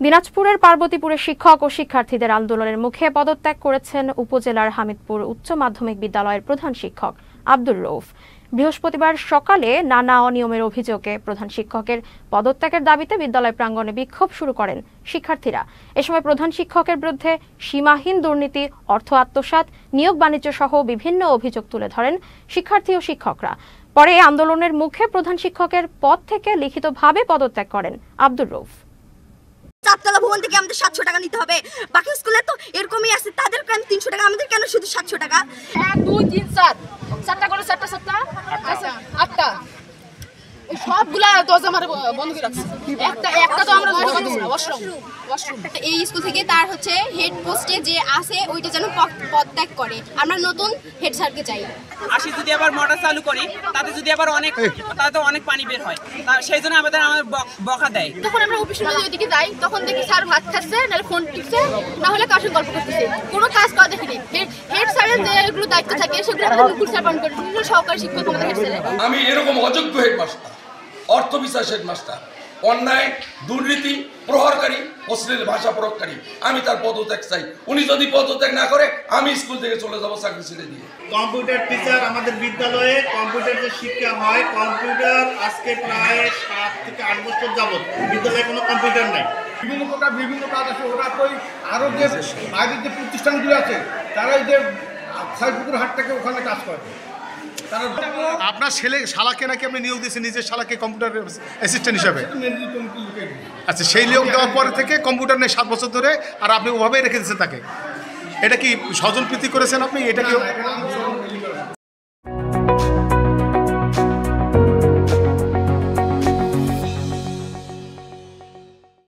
দিনাজপুরের পার্বতীপুরে শিক্ষক ও শিক্ষার্থীদের আন্দোলনের মুখে পদত্যাগ করেছেন উপজেলার হামিদপুর উচ্চ মাধ্যমিক বিদ্যালয়ের প্রধান শিক্ষক আব্দুর রউফ। বৃহস্পতিবার সকালে নানা অনিয়মের অভিযোগে প্রধান শিক্ষকের পদত্যাগের দাবিতে বিদ্যালয় প্রাঙ্গণে বিক্ষোভ শুরু করেন শিক্ষার্থীরা। এ সময় প্রধান শিক্ষকের বিরুদ্ধে সীমাহীন দুর্নীতি, অর্থ আত্মসাৎ, নিয়োগ বাণিজ্য সহ বিভিন্ন অভিযোগ তুলে ধরেন শিক্ষার্থী ও শিক্ষকরা। পরে আন্দোলনের মুখে প্রধান শিক্ষকের পদ থেকে লিখিতভাবে পদত্যাগ করেন আব্দুর রউফ। চারতলা ভবন থেকে আমাদের 700 টাকা নিতে হবে, বাকি স্কুলে তো এরকমই আছে, তাদের কেন 300 টাকা, আমাদের কেন শুধু 700 টাকা? 1 2 3 4 7টা করে 7টা 8টা সবগুলা দরজা আমার বন্ধ করে রাখছে। একটা তো আমরা ওয়াশরুম। এই স্কুল থেকে তার হচ্ছে হেড পোস্টে যে আছে ওইটা যেন পদত্যাগ করে। আমরা নতুন হেড স্যারকে চাই। যদি আবার মোটর চালু করি তাতে যদি আবার তাতে অনেক পানি বের হয়, সেই জন্য আমাদের বকা দেয়। তখন আমরা অফিস রুমে ওইদিকে যাই, তখন দেখি স্যার ভাত খাচ্ছে, নাহলে ফোন টিপছে, না হলে কার সঙ্গে গল্প করতেছে, কোনো কাজ করা দেখিনি। হেড স্যারের যেগুলো দায়িত্ব থাকে সেগুলো আমাদের মুকুল স্যার পালন করে, বিভিন্ন সহকারী শিক্ষক আমাদের হেড স্যার। আমি এরকম অযোগ্য হেডমাস্টার, অর্থ বিশ্বাস হেডমাস্টার, অন্যায়, দুর্নীতি, প্রহারকারী, অশ্লীল ভাষা প্রয়োগকারী, আমি তার পদত্যাগ চাই। উনি যদি পদত্যাগ না করে আমি স্কুল থেকে চলে যাব চাকরি ছেড়ে দিয়ে। কম্পিউটার টিচার আমাদের বিদ্যালয়ে কম্পিউটার যে শিক্ষা হয়, কম্পিউটার আজকে প্রায় 7 থেকে 8 বছর যাবত বিদ্যালয়ে কোনো কম্পিউটার নাই। বিভিন্ন কাজ আছে, ওরা কই আরও যে বাইরের যে প্রতিষ্ঠানগুলো আছে তারাই যে ছয়পুকুর হাট থেকে ওখানে কাজ করে। আপনার শালাকে নাকি আপনি নিয়োগ দিয়েছেন নিজের শালাকে কম্পিউটার অ্যাসিস্ট্যান্ট হিসাবে? আচ্ছা, সেই নিয়োগ দেওয়ার পরে থেকে কম্পিউটার নেই 7 বছর ধরে, আর আপনি ওভাবেই রেখে দিয়েছেন তাকে। এটা কি স্বজন প্রীতি করেছেন আপনি? এটা কি